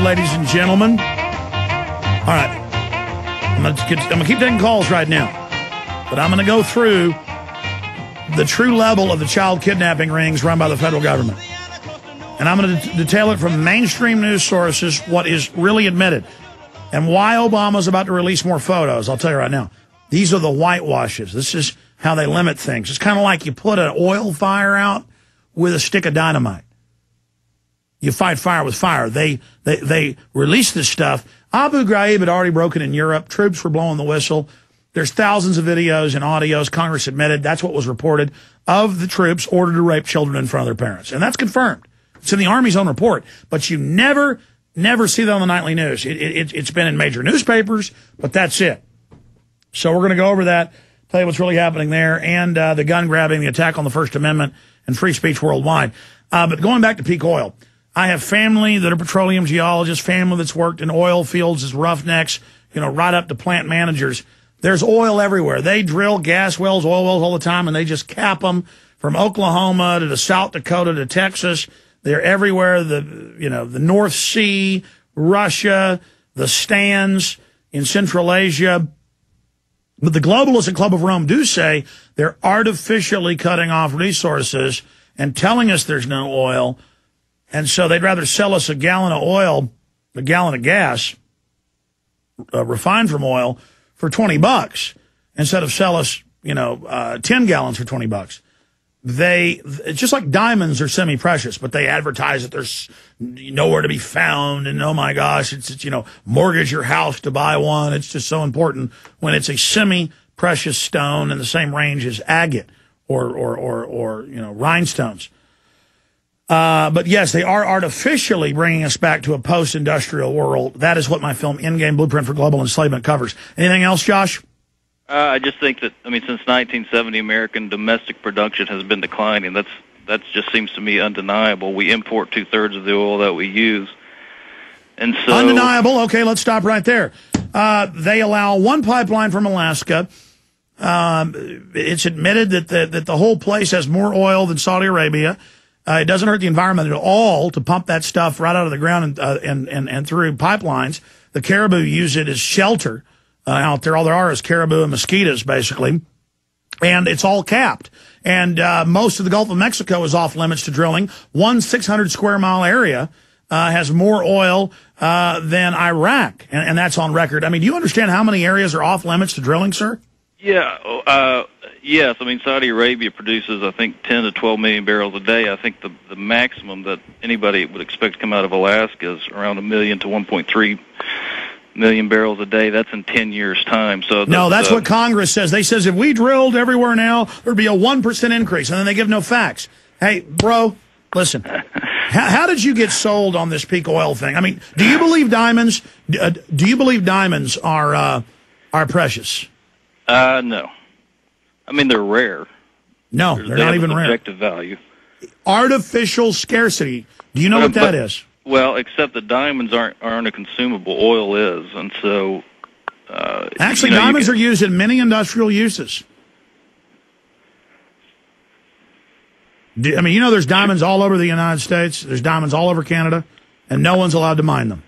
ladies and gentlemen. All right. I'm gonna keep taking calls right now. But I'm going to go through the true level of the child kidnapping rings run by the federal government. And I'm going to detail it from mainstream news sources, what is really admitted, and why Obama's about to release more photos. I'll tell you right now. These are the whitewashes. This is how they limit things. It's kind of like you put an oil fire out with a stick of dynamite. You fight fire with fire. They released this stuff. Abu Ghraib had already broken in Europe. Troops were blowing the whistle. There's thousands of videos and audios. Congress admitted that's what was reported of the troops ordered to rape children in front of their parents. And that's confirmed. It's in the Army's own report. But you never see that on the nightly news. It's been in major newspapers, but that's it. So we're going to go over that, tell you what's really happening there, and the gun grabbing, the attack on the First Amendment, and free speech worldwide. But going back to peak oil, I have family that are petroleum geologists, family that's worked in oil fields as roughnecks, right up to plant managers. There's oil everywhere. They drill gas wells, oil wells all the time, and they just cap them from Oklahoma to South Dakota to Texas. They're everywhere. The North Sea, Russia, the stands in Central Asia. But the globalists at Club of Rome do say they're artificially cutting off resources and telling us there's no oil. And so they'd rather sell us a gallon of oil, a gallon of gas, refined from oil, for $20 instead of sell us, 10 gallons for $20. It's just like diamonds are semi-precious, but they advertise that there's nowhere to be found. And oh my gosh, it's mortgage your house to buy one. It's just so important when it's a semi-precious stone in the same range as agate or rhinestones. But yes, they are artificially bringing us back to a post-industrial world. That is what my film Endgame Blueprint for Global Enslavement covers. Anything else, Josh? I just think that, since 1970, American domestic production has been declining. That just seems to me undeniable. We import 2/3 of the oil that we use. And so undeniable. Okay, let's stop right there. They allow one pipeline from Alaska. It's admitted that the whole place has more oil than Saudi Arabia. It doesn't hurt the environment at all to pump that stuff right out of the ground and through pipelines. The caribou use it as shelter out there. All there are is caribou and mosquitoes, basically. And it's all capped. And most of the Gulf of Mexico is off limits to drilling. One 600-square-mile area has more oil than Iraq, and that's on record. Do you understand how many areas are off limits to drilling, sir? Yeah. Yes, Saudi Arabia produces, I think, 10 to 12 million barrels a day. I think the maximum that anybody would expect to come out of Alaska is around 1 million to 1.3 million barrels a day. That's in 10 years' time. So no, that's what Congress says. They says if we drilled everywhere now, there'd be a 1% increase, and then they give no facts. Hey, bro, listen. How did you get sold on this peak oil thing? Do you believe diamonds? Do you believe diamonds are precious? No. They're rare. No, they're not even rare. Objective value. Artificial scarcity. Do you know what that is? Well, except that diamonds aren't a consumable. Oil is, and so. Actually, diamonds are used in many industrial uses. There's diamonds all over the United States. There's diamonds all over Canada, and no one's allowed to mine them.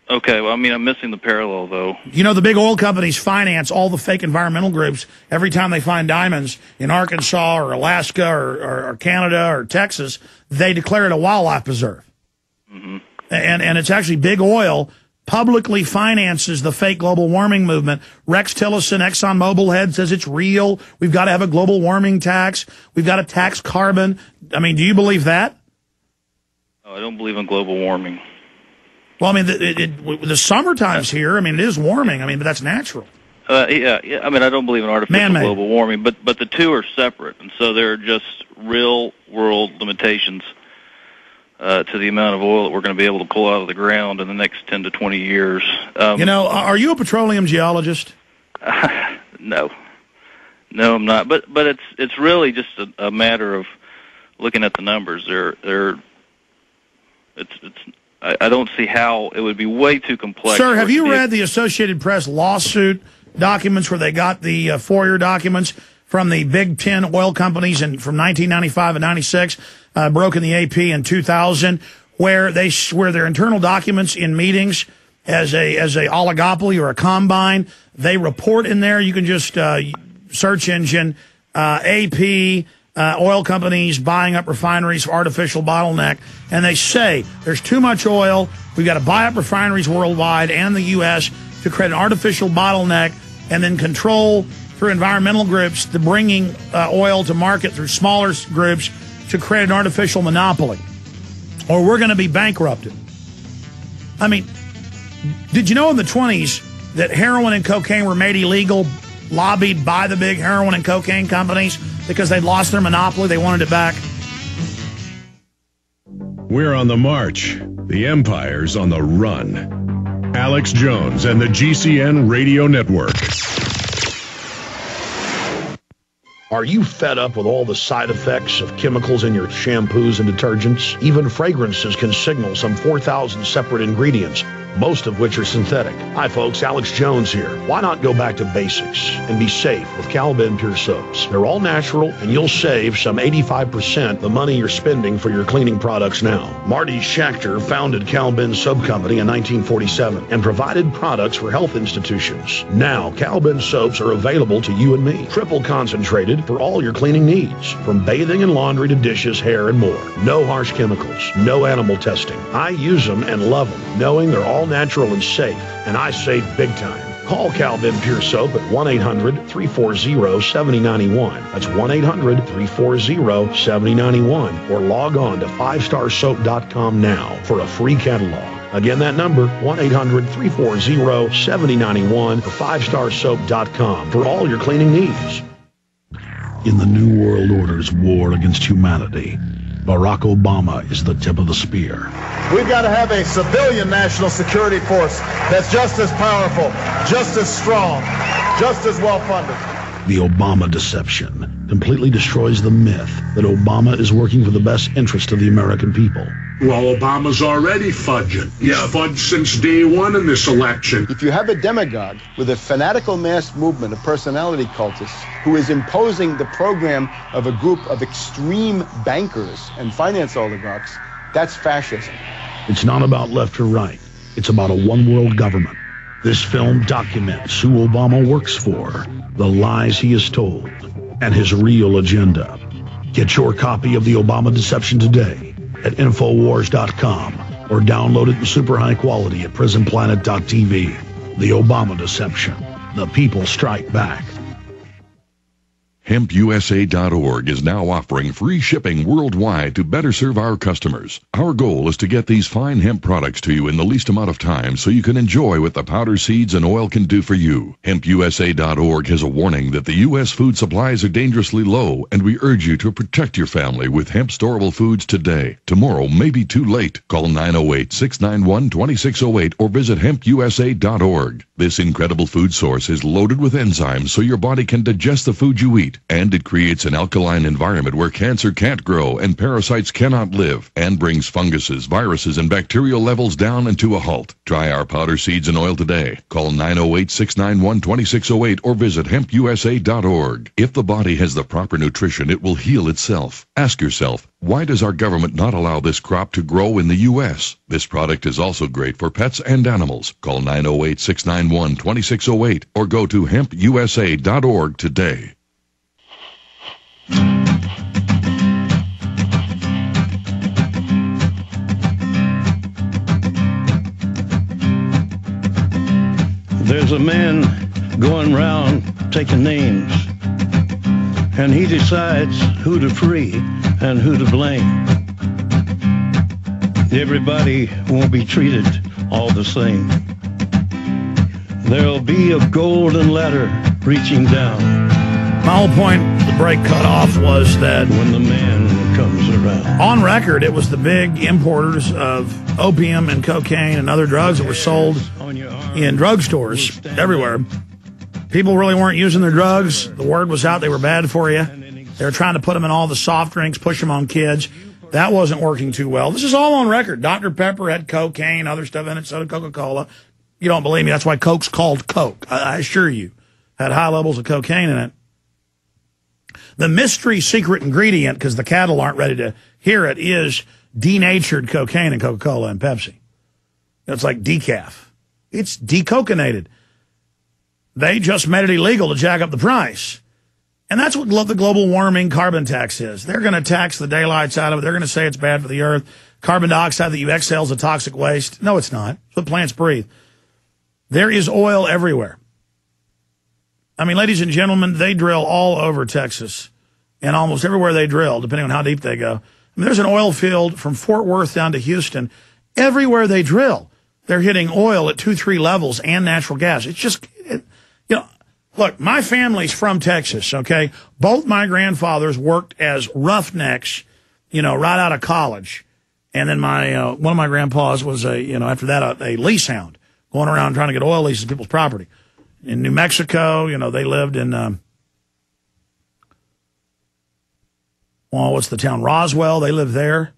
Okay, well, I'm missing the parallel, though. The big oil companies finance all the fake environmental groups every time they find diamonds in Arkansas or Alaska or Canada or Texas. They declare it a wildlife preserve. Mm-hmm. And it's actually big oil publicly finances the fake global warming movement. Rex Tillerson, ExxonMobil head, says it's real. We've got to have a global warming tax. We've got to tax carbon. Do you believe that? No, I don't believe in global warming. Well, the summertime's here. It is warming. But that's natural. Yeah. I don't believe in artificial global warming, but the two are separate, and so there are just real world limitations to the amount of oil that we're going to be able to pull out of the ground in the next 10 to 20 years. Are you a petroleum geologist? No, I'm not. But it's really just a matter of looking at the numbers. I don't see how it would be way too complex. Sir, have you read the Associated Press lawsuit documents where they got the FOIA documents from the Big 10 oil companies from 1995 and 96, broke in the AP in 2000, where their internal documents in meetings as a oligopoly or a combine, they report in there. You can just search engine AP. Oil companies buying up refineries for artificial bottleneck, and they say there's too much oil. We've got to buy up refineries worldwide and in the U.S. to create an artificial bottleneck and then control through environmental groups the bringing oil to market through smaller groups to create an artificial monopoly, or we're going to be bankrupted. I mean, did you know in the 20s that heroin and cocaine were made illegal, lobbied by the big heroin and cocaine companies because they'd lost their monopoly? They wanted it back. We're on the march. The empire's on the run. Alex Jones and the GCN Radio Network. Are you fed up with all the side effects of chemicals in your shampoos and detergents? Even fragrances can signal some 4,000 separate ingredients, most of which are synthetic. Hi folks, Alex Jones here. Why not go back to basics and be safe with Calvin Pure Soaps? They're all natural, and you'll save some 85% the money you're spending for your cleaning products now. Marty Schachter founded Calvin Soap Company in 1947 and provided products for health institutions. Now, Calvin soaps are available to you and me. Triple concentrated for all your cleaning needs, from bathing and laundry to dishes, hair, and more. No harsh chemicals, no animal testing. I use them and love them, knowing they're all natural and safe, and I save big time. Call Calvin Pure Soap at 1-800-340-7091. That's 1-800-340-7091, or log on to 5starsoap.com now for a free catalog. Again, that number, 1-800-340-7091, or 5starsoap.com for all your cleaning needs. In the New World Order's war against humanity, Barack Obama is the tip of the spear. We've got to have a civilian national security force that's just as powerful, just as strong, just as well-funded. The Obama deception completely destroys the myth that Obama is working for the best interest of the American people. Well, Obama's already fudging. He's fudged since day one in this election. If you have a demagogue with a fanatical mass movement of personality cultists who is imposing the program of a group of extreme bankers and finance oligarchs, that's fascism. It's not about left or right. It's about a one-world government. This film documents who Obama works for, the lies he has told, and his real agenda. Get your copy of The Obama Deception today at Infowars.com or download it in super high quality at PrisonPlanet.tv. The Obama Deception. The people strike back. HempUSA.org is now offering free shipping worldwide to better serve our customers. Our goal is to get these fine hemp products to you in the least amount of time so you can enjoy what the powder, seeds, and oil can do for you. HempUSA.org has a warning that the U.S. food supplies are dangerously low, and we urge you to protect your family with hemp storable foods today. Tomorrow may be too late. Call 908-691-2608 or visit HempUSA.org. This incredible food source is loaded with enzymes so your body can digest the food you eat. And it creates an alkaline environment where cancer can't grow and parasites cannot live, and brings funguses, viruses, and bacterial levels down and to a halt. Try our powder, seeds, and oil today. Call 908-691-2608 or visit HempUSA.org. If the body has the proper nutrition, it will heal itself. Ask yourself, why does our government not allow this crop to grow in the U.S.? This product is also great for pets and animals. Call 908-691-2608 or go to HempUSA.org today. There's a man going round taking names, and he decides who to free and who to blame. Everybody won't be treated all the same. There'll be a golden ladder reaching down. My whole point, the break cut off, was that when the man comes around. On record, it was the big importers of opium and cocaine and other drugs that were sold in drugstores everywhere. People really weren't using their drugs. The word was out they were bad for you. They were trying to put them in all the soft drinks, push them on kids. That wasn't working too well. This is all on record. Dr. Pepper had cocaine, other stuff in it, so did Coca-Cola. You don't believe me? That's why Coke's called Coke. I assure you. Had high levels of cocaine in it. The mystery secret ingredient, because the cattle aren't ready to hear it, is denatured cocaine in Coca-Cola and Pepsi. It's like decaf. It's decocainated. They just made it illegal to jack up the price. And that's what the global warming carbon tax is. They're going to tax the daylights out of it. They're going to say it's bad for the earth. Carbon dioxide that you exhale is a toxic waste. No, it's not. It's what plants breathe. There is oil everywhere. I mean, ladies and gentlemen, they drill all over Texas. And almost everywhere they drill, depending on how deep they go. I mean, there's an oil field from Fort Worth down to Houston. Everywhere they drill, they're hitting oil at 2-3 levels and natural gas. It's just, look, my family's from Texas, okay? Both my grandfathers worked as roughnecks, right out of college. And then one of my grandpas was after that, a lease hound going around trying to get oil leases to people's property. In New Mexico, they lived in, what's the town? Roswell. They lived there.